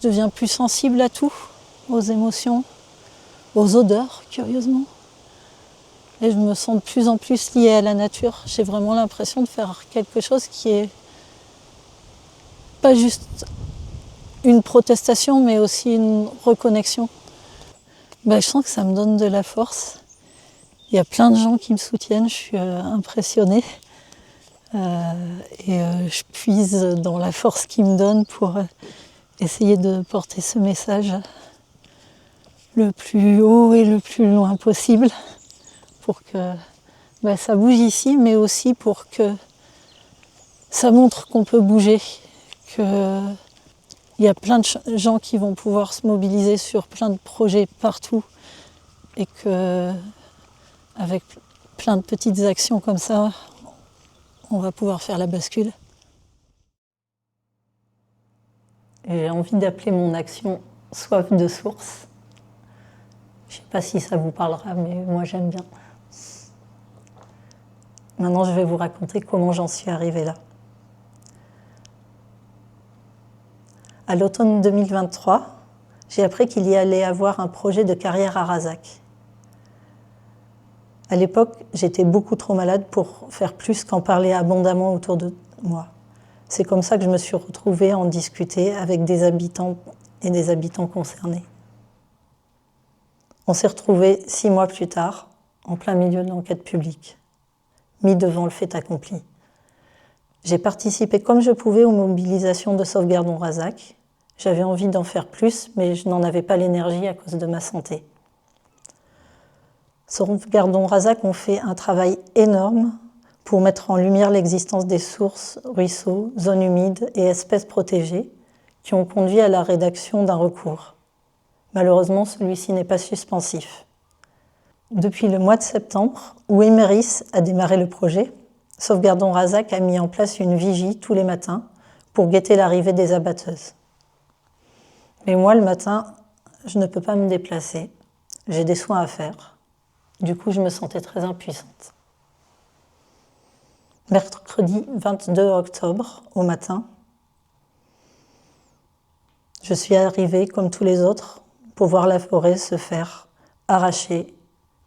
deviens plus sensible à tout, aux émotions, aux odeurs, curieusement. Et je me sens de plus en plus liée à la nature. J'ai vraiment l'impression de faire quelque chose qui est pas juste une protestation, mais aussi une reconnexion. Je sens que ça me donne de la force. Il y a plein de gens qui me soutiennent, je suis impressionnée. Je puise dans la force qu'ils me donnent pour essayer de porter ce message le plus haut et le plus loin possible pour que ça bouge ici, mais aussi pour que ça montre qu'on peut bouger, qu'il y a plein de gens qui vont pouvoir se mobiliser sur plein de projets partout et que avec plein de petites actions comme ça, on va pouvoir faire la bascule. J'ai envie d'appeler mon action « soif de source ». Je ne sais pas si ça vous parlera, mais moi j'aime bien. Maintenant, je vais vous raconter comment j'en suis arrivée là. À l'automne 2023, j'ai appris qu'il y allait avoir un projet de carrière à Razac. À l'époque, j'étais beaucoup trop malade pour faire plus qu'en parler abondamment autour de moi. C'est comme ça que je me suis retrouvée à en discuter avec des habitants et des habitants concernés. On s'est retrouvés 6 mois plus tard, en plein milieu de l'enquête publique, mis devant le fait accompli. J'ai participé comme je pouvais aux mobilisations de Sauvegardons Razac. J'avais envie d'en faire plus, mais je n'en avais pas l'énergie à cause de ma santé. Sauvegardons Razac ont fait un travail énorme pour mettre en lumière l'existence des sources, ruisseaux, zones humides et espèces protégées qui ont conduit à la rédaction d'un recours. Malheureusement, celui-ci n'est pas suspensif. Depuis le mois de septembre, où Emeris a démarré le projet, Sauvegardons Razac a mis en place une vigie tous les matins pour guetter l'arrivée des abatteuses. Mais moi, le matin, je ne peux pas me déplacer. J'ai des soins à faire. Du coup, je me sentais très impuissante. Mercredi 22 octobre, au matin, je suis arrivée, comme tous les autres, pour voir la forêt se faire arracher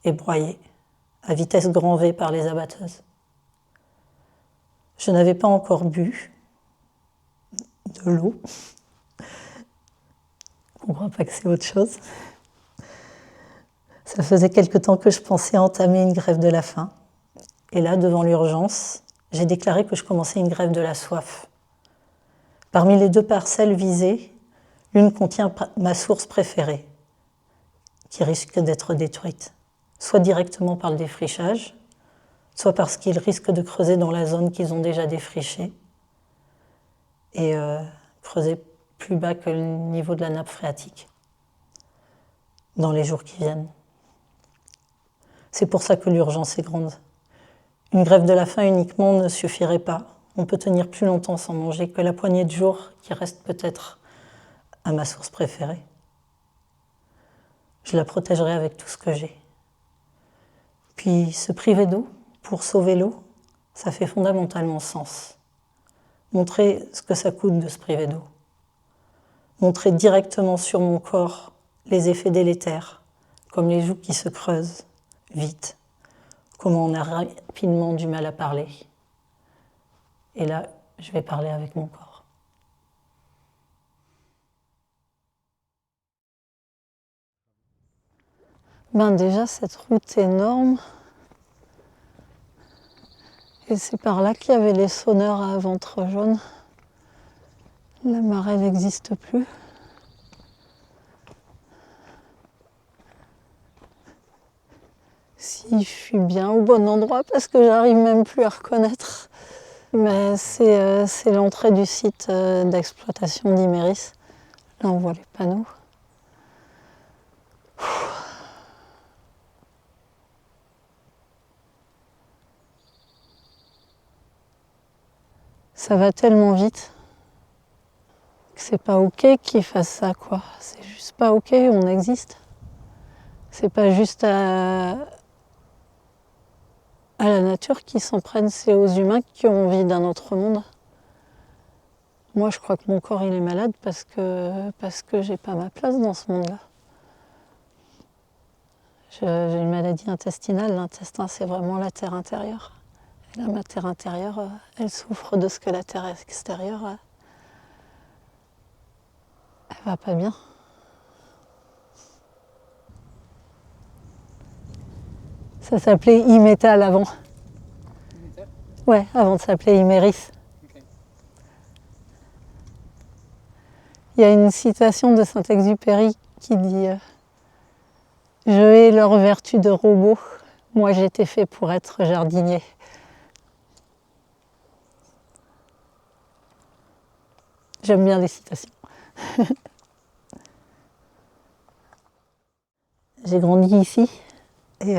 et broyer à vitesse grand V par les abatteuses. Je n'avais pas encore bu de l'eau. On ne croit pas que c'est autre chose. Ça faisait quelque temps que je pensais entamer une grève de la faim. Et là, devant l'urgence, j'ai déclaré que je commençais une grève de la soif. Parmi les 2 parcelles visées, l'une contient ma source préférée, qui risque d'être détruite, soit directement par le défrichage, soit parce qu'ils risquent de creuser dans la zone qu'ils ont déjà défrichée et creuser plus bas que le niveau de la nappe phréatique dans les jours qui viennent. C'est pour ça que l'urgence est grande. Une grève de la faim uniquement ne suffirait pas. On peut tenir plus longtemps sans manger que la poignée de jours qui reste peut-être à ma source préférée. Je la protégerai avec tout ce que j'ai. Puis se priver d'eau pour sauver l'eau, ça fait fondamentalement sens. Montrer ce que ça coûte de se priver d'eau. Montrer directement sur mon corps les effets délétères, comme les joues qui se creusent vite, comment on a rapidement du mal à parler. Et là, je vais parler avec mon corps. Déjà, cette route énorme, et c'est par là qu'il y avait les sonneurs à ventre jaune. La marée n'existe plus. Si je suis bien au bon endroit, parce que j'arrive même plus à reconnaître. Mais c'est l'entrée du site d'exploitation d'Imeris. Là, on voit les panneaux. Ça va tellement vite que c'est pas ok qu'ils fassent ça, quoi. C'est juste pas ok, on existe. C'est pas juste à la nature qui s'en prennent, c'est aux humains qui ont envie d'un autre monde. Moi, je crois que mon corps il est malade parce que j'ai pas ma place dans ce monde-là. J'ai une maladie intestinale. L'intestin, c'est vraiment la terre intérieure. Et là, ma terre intérieure, elle souffre de ce que la terre extérieure, elle va pas bien. Ça s'appelait Imétal avant. Imétal ? Ouais, avant de s'appeler Iméris. Okay. Il y a une citation de Saint-Exupéry qui dit je hais leur vertu de robot, moi j'étais fait pour être jardinier. J'aime bien les citations. J'ai grandi ici et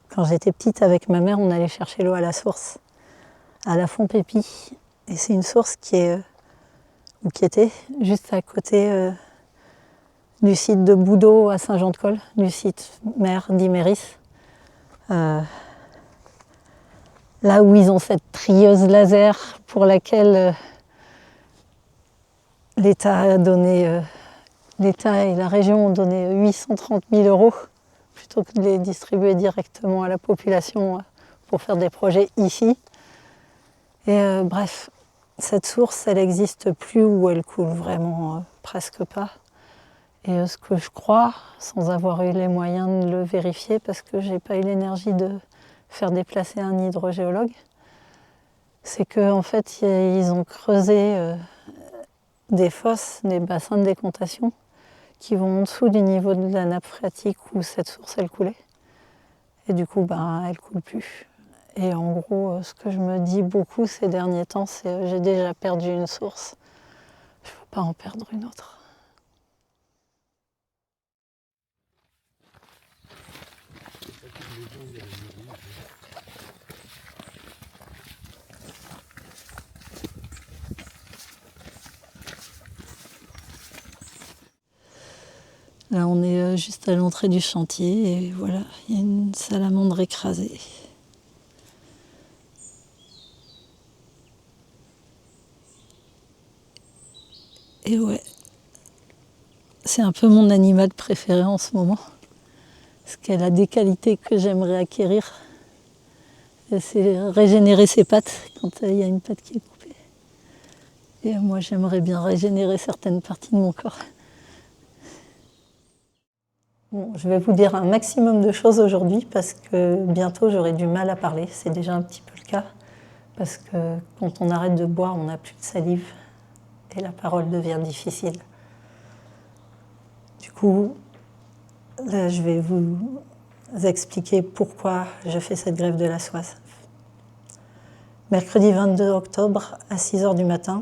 quand j'étais petite avec ma mère, on allait chercher l'eau à la source, à la Font-Pépi. Et c'est une source qui était juste à côté du site de Boudot à Saint-Jean-de-Col, du site mère d'Iméris. Là où ils ont cette trieuse laser pour laquelle l'État et la région ont donné 830 000 € plutôt que de les distribuer directement à la population pour faire des projets ici. Et bref, cette source, elle n'existe plus ou elle coule vraiment presque pas. Et ce que je crois, sans avoir eu les moyens de le vérifier, parce que j'ai pas eu l'énergie de faire déplacer un hydrogéologue, c'est qu'en fait, ils ont creusé des fosses, des bassins de décontation qui vont en dessous du niveau de la nappe phréatique où cette source elle coulait. Et du coup, elle coule plus. Et en gros, ce que je me dis beaucoup ces derniers temps, c'est j'ai déjà perdu une source, je ne veux pas en perdre une autre. Là, on est juste à l'entrée du chantier et voilà, il y a une salamandre écrasée. Et ouais, c'est un peu mon animal préféré en ce moment. Parce qu'elle a des qualités que j'aimerais acquérir. C'est régénérer ses pattes quand il y a une patte qui est coupée. Et moi, j'aimerais bien régénérer certaines parties de mon corps. Bon, je vais vous dire un maximum de choses aujourd'hui parce que bientôt j'aurai du mal à parler. C'est déjà un petit peu le cas. Parce que quand on arrête de boire, on n'a plus de salive et la parole devient difficile. Du coup, là, je vais vous expliquer pourquoi je fais cette grève de la soif. Mercredi 22 octobre à 6h du matin,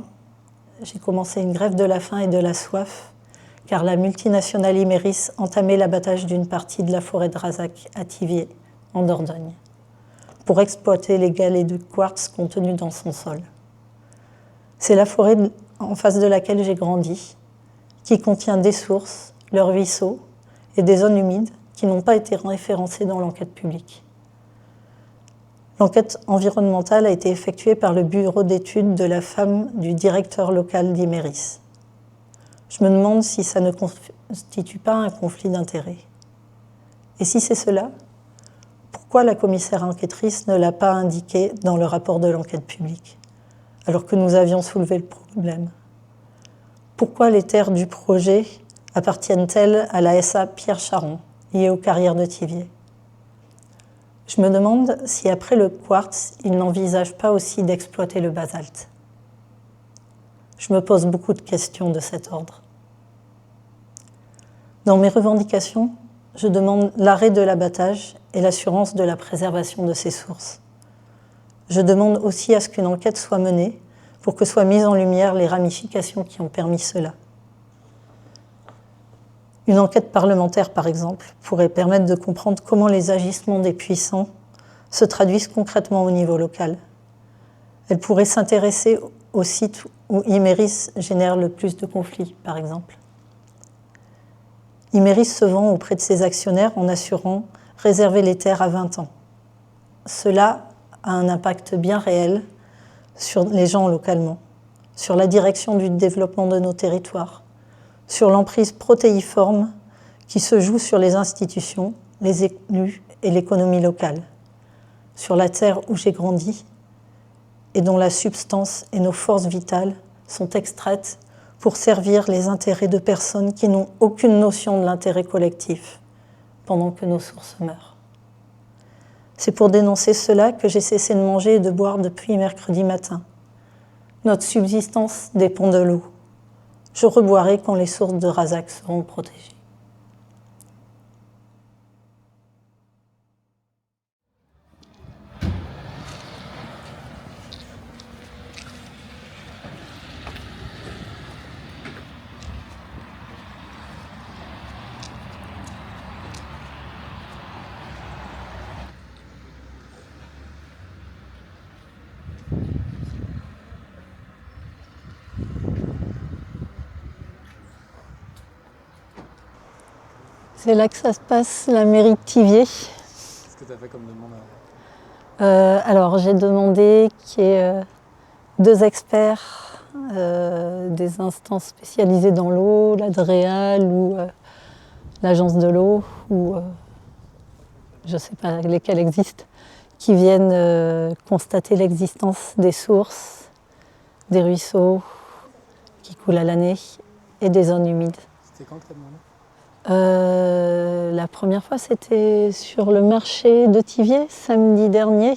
j'ai commencé une grève de la faim et de la soif car la multinationale Iméris entamait l'abattage d'une partie de la forêt de Razac à Thiviers, en Dordogne, pour exploiter les galets de quartz contenus dans son sol. C'est la forêt en face de laquelle j'ai grandi, qui contient des sources, leurs ruisseaux et des zones humides qui n'ont pas été référencées dans l'enquête publique. L'enquête environnementale a été effectuée par le bureau d'études de la femme du directeur local d'Iméris. Je me demande si ça ne constitue pas un conflit d'intérêts. Et si c'est cela, pourquoi la commissaire enquêtrice ne l'a pas indiqué dans le rapport de l'enquête publique, alors que nous avions soulevé le problème? Pourquoi les terres du projet appartiennent-elles à la SA Pierre Charon, liée aux carrières de Thiviers? Je me demande si après le quartz, il n'envisage pas aussi d'exploiter le basalte. Je me pose beaucoup de questions de cet ordre. Dans mes revendications, je demande l'arrêt de l'abattage et l'assurance de la préservation de ces sources. Je demande aussi à ce qu'une enquête soit menée pour que soient mises en lumière les ramifications qui ont permis cela. Une enquête parlementaire, par exemple, pourrait permettre de comprendre comment les agissements des puissants se traduisent concrètement au niveau local. Elle pourrait s'intéresser au site où Iméris génère le plus de conflits, par exemple. Iméris se vend auprès de ses actionnaires en assurant réserver les terres à 20 ans. Cela a un impact bien réel sur les gens localement. sur la direction du développement de nos territoires, sur l'emprise protéiforme qui se joue sur les institutions, les élus et l'économie locale, sur la terre où j'ai grandi et dont la substance et nos forces vitales sont extraites pour servir les intérêts de personnes qui n'ont aucune notion de l'intérêt collectif, pendant que nos sources meurent. C'est pour dénoncer cela que j'ai cessé de manger et de boire depuis mercredi matin. Notre subsistance dépend de l'eau. Je reboirai quand les sources de Razac seront protégées. C'est là que ça se passe, la mairie de Thiviers. Qu'est-ce que tu as fait comme demande? Alors j'ai demandé qu'il y ait 2 experts des instances spécialisées dans l'eau, la DREAL ou l'agence de l'eau, ou je ne sais pas lesquelles existent, qui viennent constater l'existence des sources, des ruisseaux qui coulent à l'année et des zones humides. C'était quand que tu as demandé? La première fois, c'était sur le marché de Thiviers, samedi dernier,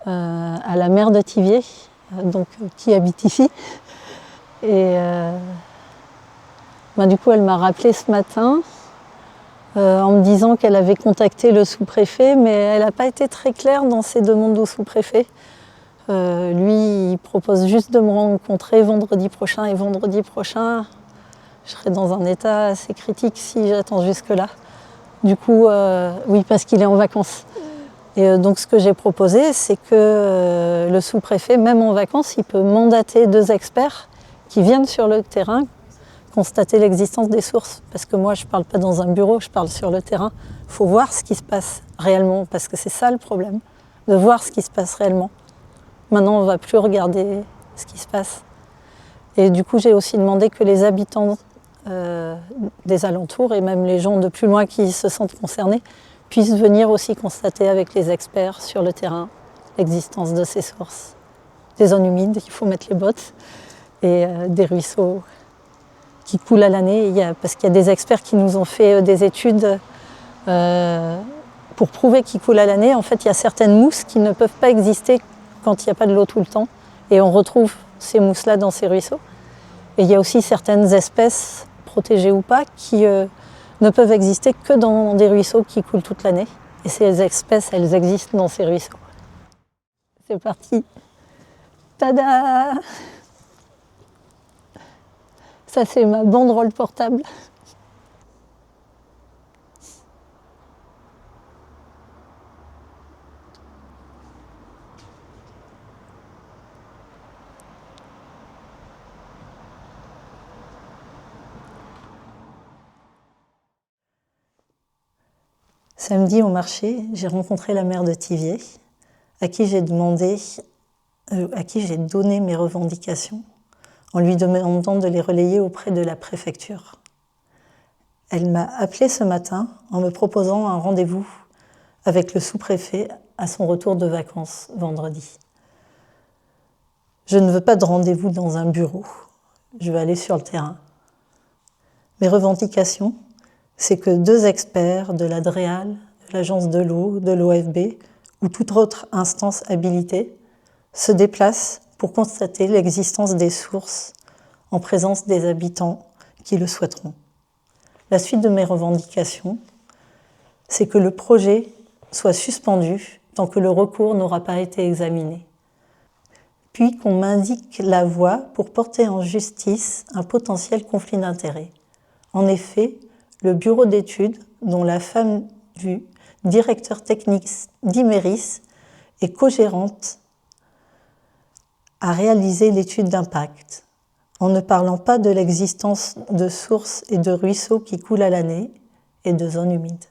à la maire de Thiviers, donc, qui habite ici. Et du coup, elle m'a rappelé ce matin en me disant qu'elle avait contacté le sous-préfet, mais elle n'a pas été très claire dans ses demandes au sous-préfet. Lui, il propose juste de me rencontrer vendredi prochain, et vendredi prochain, je serai dans un état assez critique si j'attends jusque-là. Du coup, oui, parce qu'il est en vacances. Et donc ce que j'ai proposé, c'est que le sous-préfet, même en vacances, il peut mandater 2 experts qui viennent sur le terrain constater l'existence des sources. Parce que moi, je ne parle pas dans un bureau, je parle sur le terrain. Il faut voir ce qui se passe réellement, parce que c'est ça le problème, de voir ce qui se passe réellement. Maintenant, on ne va plus regarder ce qui se passe. Et du coup, j'ai aussi demandé que les habitants des alentours et même les gens de plus loin qui se sentent concernés puissent venir aussi constater avec les experts sur le terrain l'existence de ces sources. Des zones humides, il faut mettre les bottes, et des ruisseaux qui coulent à l'année. Parce qu'il y a des experts qui nous ont fait des études pour prouver qu'ils coulent à l'année. En fait, il y a certaines mousses qui ne peuvent pas exister quand il n'y a pas de l'eau tout le temps. Et on retrouve ces mousses-là dans ces ruisseaux. Et il y a aussi certaines espèces, protégées ou pas, qui ne peuvent exister que dans des ruisseaux qui coulent toute l'année. Et ces espèces, elles existent dans ces ruisseaux. C'est parti. Tada! Ça, c'est ma banderole portable. Samedi au marché, j'ai rencontré la maire de Thiviers, à qui j'ai donné mes revendications en lui demandant de les relayer auprès de la préfecture. Elle m'a appelé ce matin en me proposant un rendez-vous avec le sous-préfet à son retour de vacances vendredi. Je ne veux pas de rendez-vous dans un bureau, je veux aller sur le terrain. Mes revendications, c'est que 2 experts de la DREAL, de l'agence de l'eau, de l'OFB ou toute autre instance habilitée se déplacent pour constater l'existence des sources en présence des habitants qui le souhaiteront. La suite de mes revendications, c'est que le projet soit suspendu tant que le recours n'aura pas été examiné. Puis qu'on m'indique la voie pour porter en justice un potentiel conflit d'intérêts. En effet, le bureau d'études, dont la femme du directeur technique d'Imeris est co-gérante, a réalisé l'étude d'impact, en ne parlant pas de l'existence de sources et de ruisseaux qui coulent à l'année et de zones humides.